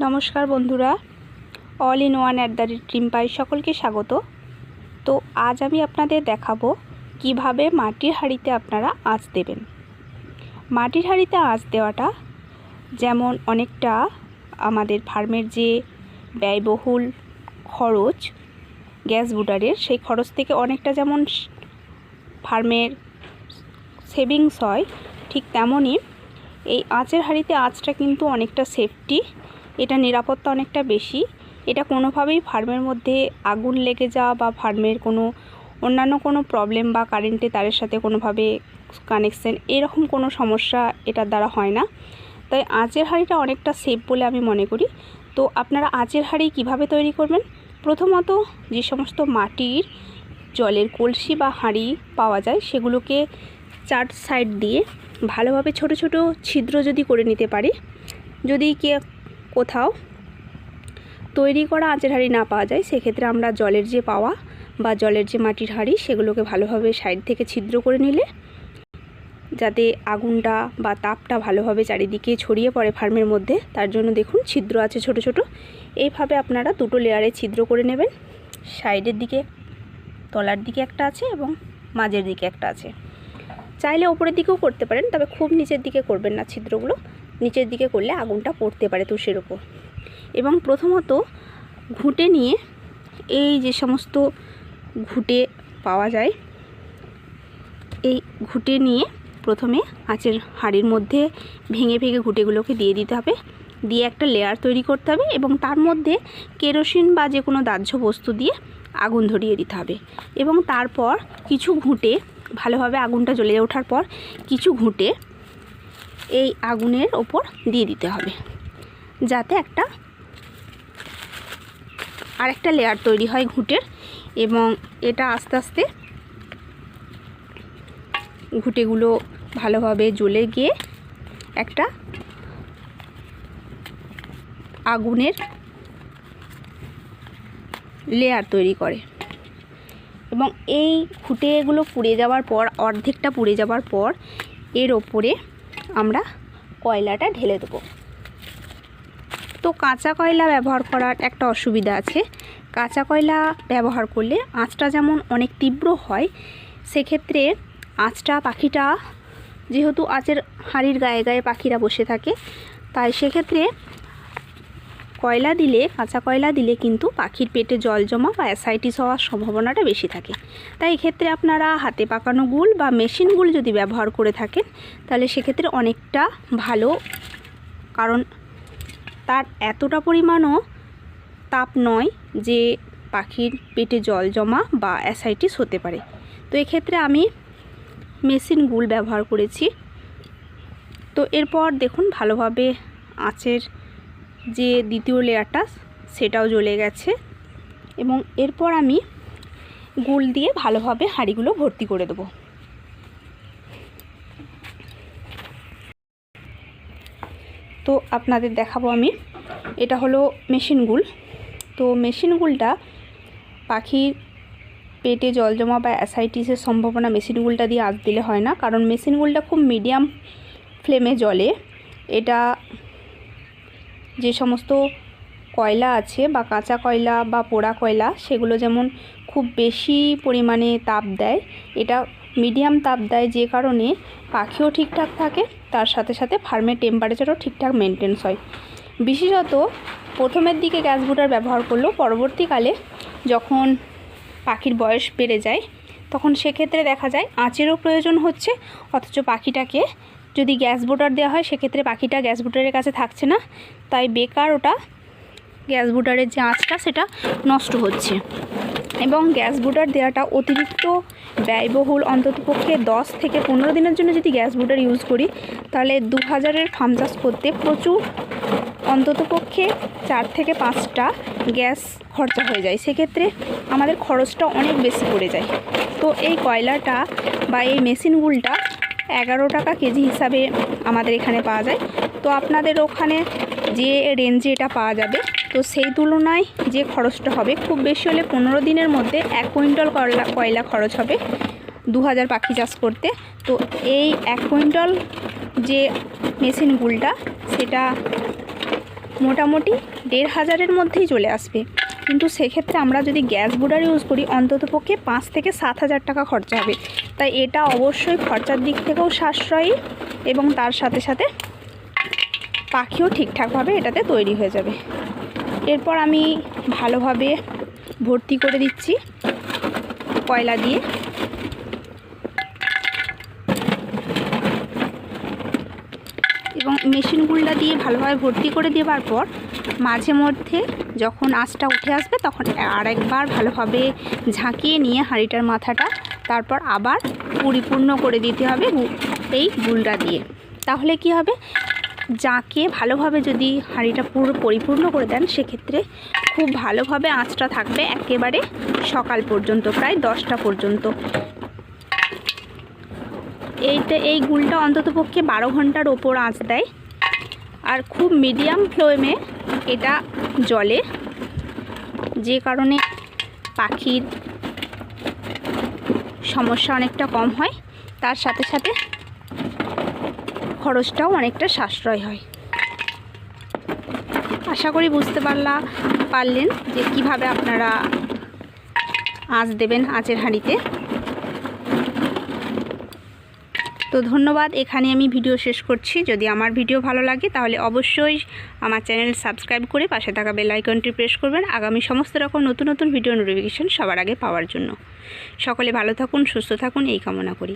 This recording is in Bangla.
নমস্কার বন্ধুরা, অল ইন ওয়ান @RIMPAয় সকলকে স্বাগত। তো আজ আমি আপনাদের দেখাবো কিভাবে মাটির হাঁড়িতে আপনারা আঁচ দেবেন। মাটির হাঁড়িতে আঁচ দেওয়াটা যেমন অনেকটা আমাদের ফার্মের যে ব্যয়বহুল খরচ গ্যাস বুটারের, সেই খরচ থেকে অনেকটা যেমন ফার্মের সেভিংস হয়, ঠিক তেমনই এই আঁচের হাঁড়িতে আঁচটা কিন্তু অনেকটা সেফটি, এটা নিরাপত্তা অনেকটা বেশি। এটা কোনোভাবেই ফার্মের মধ্যে আগুন লেগে যাওয়া বা ফার্মের অন্যান্য কোনো প্রবলেম বা কারেন্টে তারের সাথে কোনোভাবে কানেকশন এরকম কোনো সমস্যা এটার দ্বারা হয় না। তাই আঁচের হাঁড়িটা অনেকটা সেফ বলে আমি মনে করি। তো আপনারা আঁচের হাঁড়ি কিভাবে তৈরি করবেন? প্রথমত যে সমস্ত মাটির জলের কলসি বা হাঁড়ি পাওয়া যায় সেগুলোকে চার সাইড দিয়ে ভালোভাবে ছোট ছোট ছিদ্র যদি করে নিতে পারি, যদি কোথাও তৈরি করা আঁচের হাঁড়ি না পাওয়া যায়, সেক্ষেত্রে আমরা জলের যে পাওয়া বা জলের যে মাটির হাঁড়ি সেগুলোকে ভালোভাবে সাইড থেকে ছিদ্র করে নিলে যাতে আগুনটা বা তাপটা ভালোভাবে চারিদিকে ছড়িয়ে পড়ে ফার্মের মধ্যে, তার জন্য দেখুন ছিদ্র আছে ছোট ছোট। এইভাবে আপনারা দুটো লেয়ারে ছিদ্র করে নেবেন। সাইডের দিকে, তলার দিকে একটা আছে এবং মাঝের দিকে একটা আছে। চাইলে ওপরের দিকেও করতে পারেন, তবে খুব নিচের দিকে করবেন না ছিদ্রগুলো। নিচের দিকে করলে আগুনটা পড়তে পারে তুষের ওপর। এবং প্রথমত ঘুঁটে নিয়ে, এই যে সমস্ত ঘুঁটে পাওয়া যায়, এই ঘুঁটে নিয়ে প্রথমে আঁচের হাঁড়ির মধ্যে ভেঙে ভেঙে ঘুঁটেগুলোকে দিয়ে দিতে হবে। দিয়ে একটা লেয়ার তৈরি করতে হবে এবং তার মধ্যে কেরোসিন বা যে কোনো দাহ্য বস্তু দিয়ে আগুন ধরিয়ে দিতে হবে। এবং তারপর কিছু ঘুঁটে ভালোভাবে আগুনটা জ্বলে ওঠার পর কিছু ঘুঁটে এই আগুনের ওপর দিয়ে দিতে হবে, যাতে আরেকটা লেয়ার তৈরি হয় ঘুঁটের। এবং এটা আস্তে আস্তে ঘুঁটেগুলো ভালোভাবে জ্বলে গিয়ে একটা আগুনের লেয়ার তৈরি করে। এবং এই ঘুঁটেগুলো পুড়ে যাওয়ার পর, অর্ধেকটা পুড়ে যাওয়ার পর এর ওপরে আমরা কয়লাটা ঢেলে দেবো। তো কাঁচা কয়লা ব্যবহার করার একটা অসুবিধা আছে। কাঁচা কয়লা ব্যবহার করলে আঁচটা যেমন অনেক তীব্র হয়, সেক্ষেত্রে আঁচটা পাখিটা, যেহেতু আঁচের হাঁড়ির গায়ে গায়ে পাখিরা বসে থাকে, তাই সেক্ষেত্রে কাঁচা কয়লা দিলে কিন্তু পাখির পেটে জল জমা বা অ্যাসাইটিস হওয়ার সম্ভাবনাটা বেশি থাকে। তাই এক্ষেত্রে আপনারা হাতে পাকানো গুল বা মেশিন গুল যদি ব্যবহার করে থাকেন, তাহলে সেক্ষেত্রে অনেকটা ভালো, কারণ তার এতটা পরিমাণও তাপ নয় যে পাখির পেটে জল জমা বা অ্যাসাইটিস হতে পারে। তো এক্ষেত্রে আমি মেশিন গুল ব্যবহার করেছি। তো এরপর দেখুন ভালোভাবে আঁচের যে দ্বিতীয় লেয়ারটা সেটাও জ্বলে গেছে। এবং এরপর আমি গুল দিয়ে ভালোভাবে হাঁড়িগুলো ভর্তি করে দেবো। তো আপনাদের দেখাবো আমি, এটা হলো মেশিন গুল। তো মেশিন গুলটা পাখির পেটে জল জমা বা অ্যাসাইটিসের সম্ভাবনা মেশিন গুলটা দিয়ে আঁচ দিলে হয় না, কারণ মেশিন গুলটা খুব মিডিয়াম ফ্লেমে জ্বলে। এটা যে সমস্ত কয়লা আছে বা কাঁচা কয়লা বা পোড়া কয়লা, সেগুলো যেমন খুব বেশি পরিমাণে তাপ দেয়, এটা মিডিয়াম তাপ দেয়, যে কারণে পাখিও ঠিকঠাক থাকে, তার সাথে সাথে ফার্মের টেম্পারেচারও ঠিকঠাক মেনটেন্স হয়। বিশেষত প্রথমের দিকে গ্যাস বুটার ব্যবহার করলেও পরবর্তীকালে যখন পাখির বয়স বেড়ে যায়, তখন সেক্ষেত্রে দেখা যায় আঁচেরও প্রয়োজন হচ্ছে, অথচ পাখিটাকে যদি গ্যাস বুটার দেওয়া হয় সেক্ষেত্রে পাখিটা গ্যাস বুটারের কাছে থাকছে না, তাই বেকার ওটা গ্যাস বুটারের যে আঁচটা সেটা নষ্ট হচ্ছে। এবং গ্যাস বুটার দেওয়াটা অতিরিক্ত ব্যয়বহুল। অন্ততপক্ষে 10 থেকে 15 দিনের জন্য যদি গ্যাস বুটার ইউজ করি, তাহলে 2000-এর ফার্ম চাষ করতে প্রচুর, অন্ততপক্ষে 4 থেকে 5টা গ্যাস খরচা হয়ে যায়। সেক্ষেত্রে আমাদের খরচটা অনেক বেশি পড়ে যায়। তো এই কয়লাটা বা এই মেশিন গুলটা 11 টাকা কেজি হিসাবে আমাদের এখানে পাওয়া যায়। তো আপনাদের ওখানে যে রেঞ্জে এটা পাওয়া যাবে, তো সেই তুলনায় যে খরচটা হবে, খুব বেশি হলে 15 দিনের মধ্যে 1 কুইন্টাল কয়লা খরচ হবে 2000 পাখি চাষ করতে। তো এই 1 কুইন্টাল যে মেশিন গুলটা, সেটা মোটামুটি 1500-এর মধ্যেই চলে আসবে। কিন্তু সেক্ষেত্রে আমরা যদি গ্যাস ব্রয়লার ইউজ করি অন্ততপক্ষে 5 থেকে 7,000 টাকা খরচা হবে। তাই এটা অবশ্যই খরচার দিক থেকেও সাশ্রয়ী এবং তার সাথে সাথে পাখিও ঠিকঠাকভাবে এটাতে তৈরি হয়ে যাবে। এরপর আমি ভালোভাবে ভর্তি করে দিচ্ছি কয়লা দিয়ে। এবং মেশিন গুলটা দিয়ে ভালোভাবে ভর্তি করে দেওয়ার পর মাঝে মধ্যে যখন আঁচটা উঠে আসবে তখন আরেকবার ভালোভাবে ঝাঁকিয়ে নিয়ে হাঁড়িটার মাথাটা তারপর আবার পরিপূর্ণ করে দিতে হবে এই গুলটা দিয়ে। তাহলে কি হবে, জাঁকিয়ে ভালোভাবে যদি হাঁড়িটা পুরো পরিপূর্ণ করে দেন সেক্ষেত্রে খুব ভালোভাবে আঁচটা থাকবে একেবারে সকাল পর্যন্ত, প্রায় 10টা পর্যন্ত। এই গুলটা অন্ততপক্ষে 12 ঘন্টার ওপর আঁচ দেয়। আর খুব মিডিয়াম ফ্লেমে এটা জ্বলে, যে কারণে পাখির সমস্যা অনেকটা কম হয়, তার সাথে সাথে খরচটাও অনেকটা সাশ্রয় হয়। আশা করি বুঝতে পারলেন যে কিভাবে আপনারা আঁচ দেবেন আঁচের হাঁড়িতে। তো ধন্যবাদ, এখানে আমি ভিডিও শেষ করছি। যদি আমার ভিডিও ভালো লাগে তাহলে অবশ্যই আমার চ্যানেল সাবস্ক্রাইব করে পাশে থাকা বেল আইকনটি প্রেস করবেন আগামী সমস্ত রকম নতুন নতুন ভিডিও নোটিফিকেশন সবার আগে পাওয়ার জন্য। সকলে ভালো থাকুন, সুস্থ থাকুন এই কামনা করি।